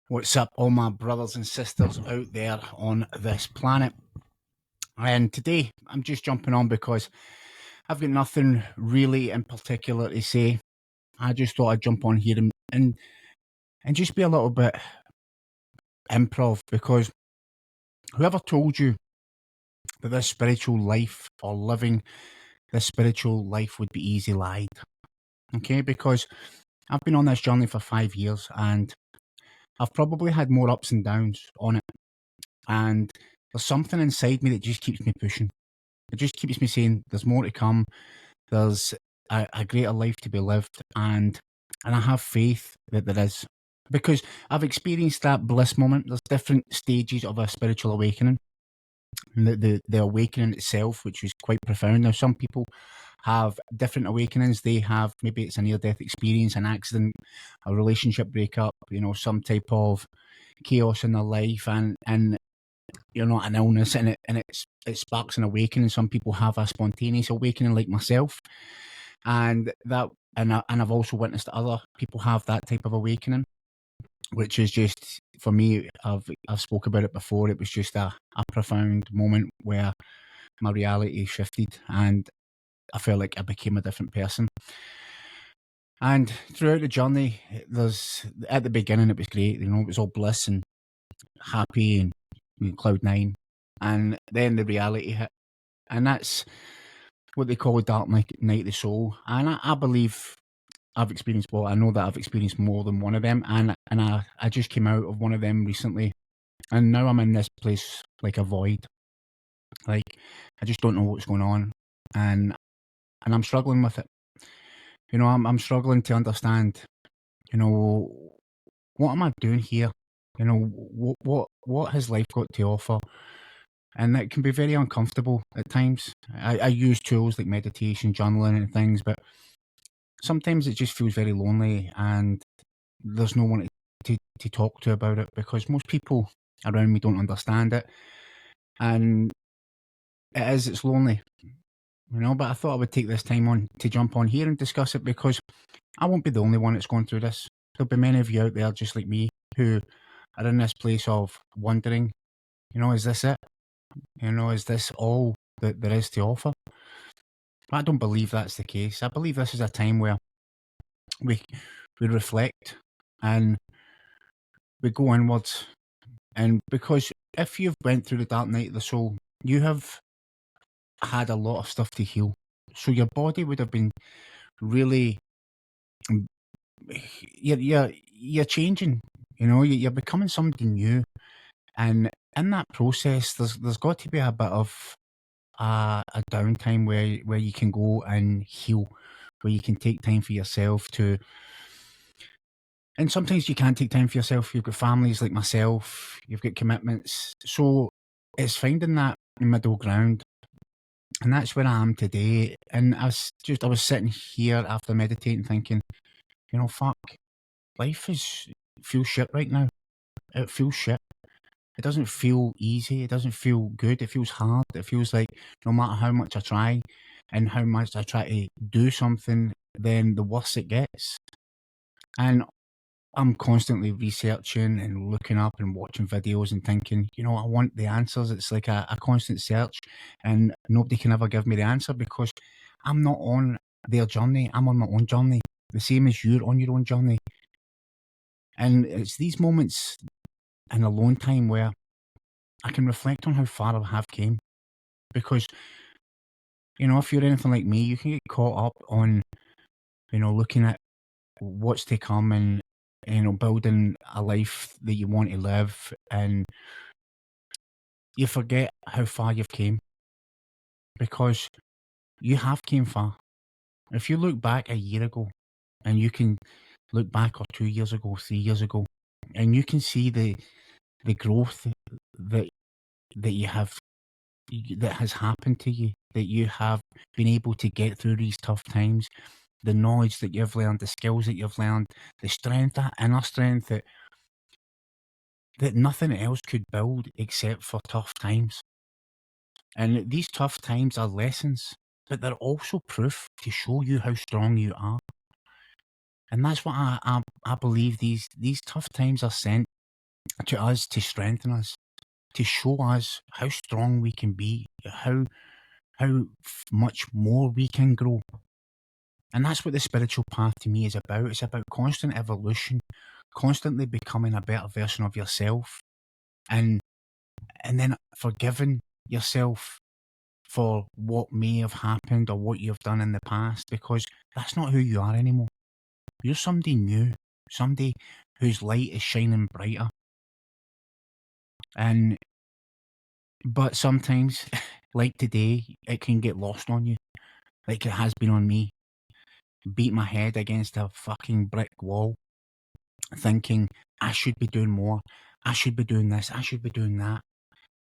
What's up, all my brothers and sisters out there on this planet? And today I'm just jumping on because I've got nothing really in particular to say. I just thought I'd jump on here and just be a little bit improv, because whoever told you that this spiritual life or living this spiritual life would be easy lied. Okay, because I've been on this journey for 5 years and I've probably had more ups and downs on it. And there's something inside me that just keeps me pushing. It just keeps me saying there's more to come. There's a greater life to be lived, and I have faith that there is, because I've experienced that bliss moment. There's different stages of a spiritual awakening. And the awakening itself, which is quite profound. Now, some people have different awakenings. They have, maybe it's a near-death experience, an accident, a relationship breakup, some type of chaos in their life, and an illness, and it sparks an awakening. Some people have a spontaneous awakening, like myself, and I've also witnessed other people have that type of awakening, which is just, for me, I've spoke about it before. It was just a profound moment where my reality shifted, and I felt like I became a different person. And throughout the journey, at the beginning it was great. It was all bliss and happy and cloud nine, and then the reality hit, and that's what they call a dark night of the soul. And I believe I know that I've experienced more than one of them, and I just came out of one of them recently, and now I'm in this place like a void. Like, I just don't know what's going on, and I'm struggling with it. I'm struggling to understand. What am I doing here? What has life got to offer? And it can be very uncomfortable at times. I use tools like meditation, journaling, and things, but sometimes it just feels very lonely, and there's no one to talk to about it, because most people around me don't understand it. And it's lonely, but I thought I would take this time on to jump on here and discuss it, because I won't be the only one that's going through this. There'll be many of you out there just like me who are in this place of wondering, is this it? Is this all that there is to offer? But I don't believe that's the case. I believe this is a time where we reflect and we go inwards. And because if you've went through the dark night of the soul, you have had a lot of stuff to heal. So your body would have been really, you're changing. You're becoming somebody new, and in that process, there's got to be a bit of a downtime where you can go and heal, where you can take time for yourself to. And sometimes you can't take time for yourself. You've got families like myself. You've got commitments. So it's finding that middle ground. And that's where I am today. And I was sitting here after meditating thinking, fuck, feels shit right now. It feels shit. It doesn't feel easy. It doesn't feel good. It feels hard. It feels like no matter how much I try and how much I try to do something, then the worse it gets. And I'm constantly researching and looking up and watching videos and thinking, I want the answers. It's like a constant search, and nobody can ever give me the answer, because I'm not on their journey. I'm on my own journey, the same as you're on your own journey. And it's these moments in alone time where I can reflect on how far I have came, because, if you're anything like me, you can get caught up on, looking at what's to come, and building a life that you want to live, and you forget how far you've came, because you have came far. If you look back a year ago, and you can look back, or 2 years ago, 3 years ago, and you can see the growth that you have, that has happened to you, that you have been able to get through these tough times, the knowledge that you've learned, the skills that you've learned, the strength, that inner strength that nothing else could build except for tough times. And these tough times are lessons, but they're also proof to show you how strong you are. And that's what I believe these tough times are sent to us, to strengthen us, to show us how strong we can be, how much more we can grow. And that's what the spiritual path to me is about. It's about constant evolution, constantly becoming a better version of yourself, and then forgiving yourself for what may have happened or what you've done in the past, because that's not who you are anymore. You're somebody new, somebody whose light is shining brighter. But sometimes, like today, it can get lost on you, like it has been on me. Beat my head against a fucking brick wall, thinking I should be doing more, I should be doing this, I should be doing that.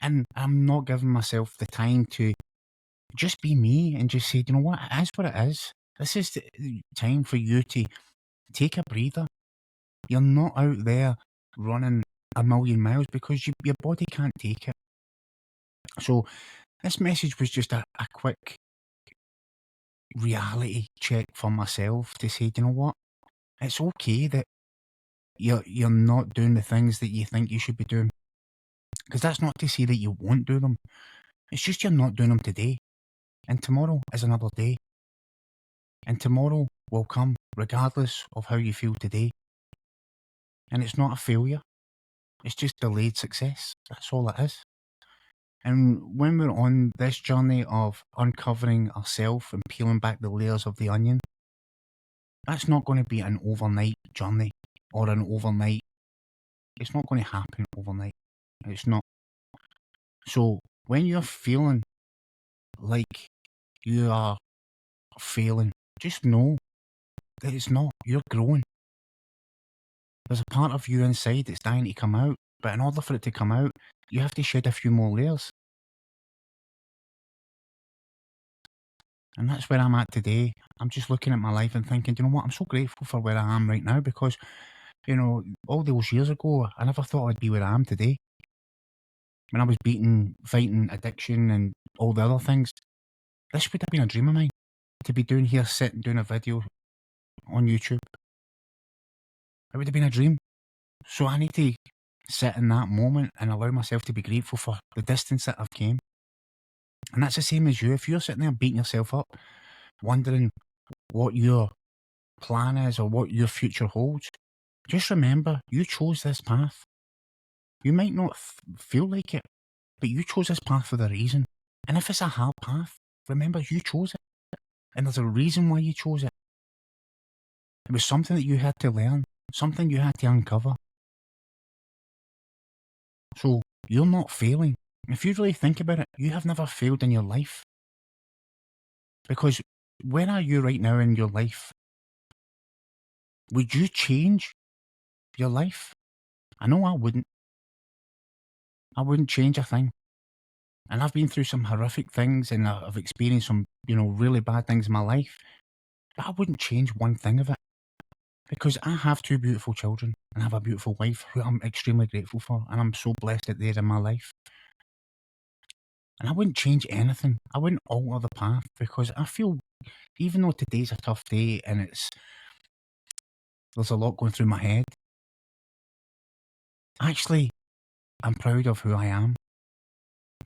And I'm not giving myself the time to just be me and just say, you know what, it is what it is. This is the time for you to take a breather. You're not out there running a million miles because your body can't take it. So this message was just a quick reality check for myself to say, you know what, it's okay that you're not doing the things that you think you should be doing. Because that's not to say that you won't do them. It's just you're not doing them today. And tomorrow is another day. And tomorrow will come regardless of how you feel today. And it's not a failure. It's just delayed success. That's all it is. And when we're on this journey of uncovering ourselves and peeling back the layers of the onion, that's not going to be an overnight journey or an overnight. It's not going to happen overnight. It's not. So when you're feeling like you are failing, just know that it's not. You're growing. There's a part of you inside that's dying to come out, but in order for it to come out, you have to shed a few more layers. And that's where I'm at today. I'm just looking at my life and thinking, you know what, I'm so grateful for where I am right now because, you know, all those years ago, I never thought I'd be where I am today. When I was fighting addiction and all the other things, this would have been a dream of mine, to be doing here, sitting, doing a video on YouTube. It would have been a dream. So I need to sit in that moment and allow myself to be grateful for the distance that I've came. And that's the same as you. If you're sitting there beating yourself up, wondering what your plan is or what your future holds, just remember you chose this path. You might not feel like it, but you chose this path for a reason. And if it's a hard path, remember you chose it. And there's a reason why you chose it. It was something that you had to learn, something you had to uncover. So you're not failing. If you really think about it, you have never failed in your life. Because where are you right now in your life? Would you change your life? I know I wouldn't. I wouldn't change a thing. And I've been through some horrific things and I've experienced some, really bad things in my life. But I wouldn't change one thing of it. Because I have two beautiful children and I have a beautiful wife who I'm extremely grateful for. And I'm so blessed that they're in my life. And I wouldn't change anything. I wouldn't alter the path because I feel, even though today's a tough day and there's a lot going through my head, actually, I'm proud of who I am.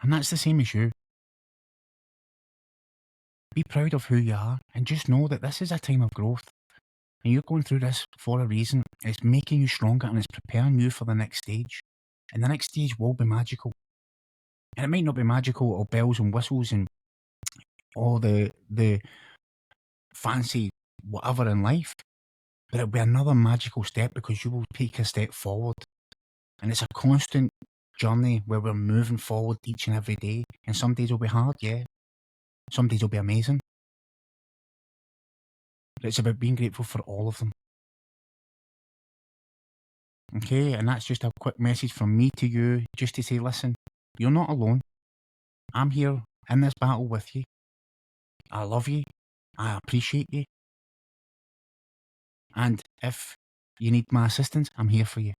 And that's the same as you. Be proud of who you are and just know that this is a time of growth. And you're going through this for a reason. It's making you stronger and it's preparing you for the next stage. And the next stage will be magical. And it might not be magical or bells and whistles and all the fancy whatever in life, but it'll be another magical step because you will take a step forward. And it's a constant journey where we're moving forward each and every day. And some days will be hard, yeah. Some days will be amazing. But it's about being grateful for all of them. Okay, and that's just a quick message from me to you, just to say, listen, you're not alone. I'm here in this battle with you. I love you. I appreciate you. And if you need my assistance, I'm here for you.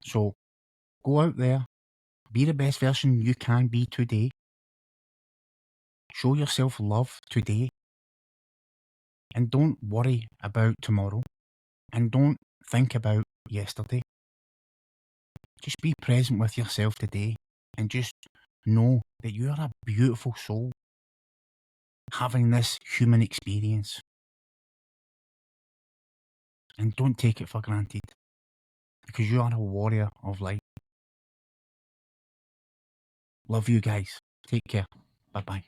So go out there, be the best version you can be today. Show yourself love today. And don't worry about tomorrow. And don't think about yesterday. Just be present with yourself today and just know that you are a beautiful soul having this human experience. And don't take it for granted because you are a warrior of light. Love you guys. Take care. Bye bye.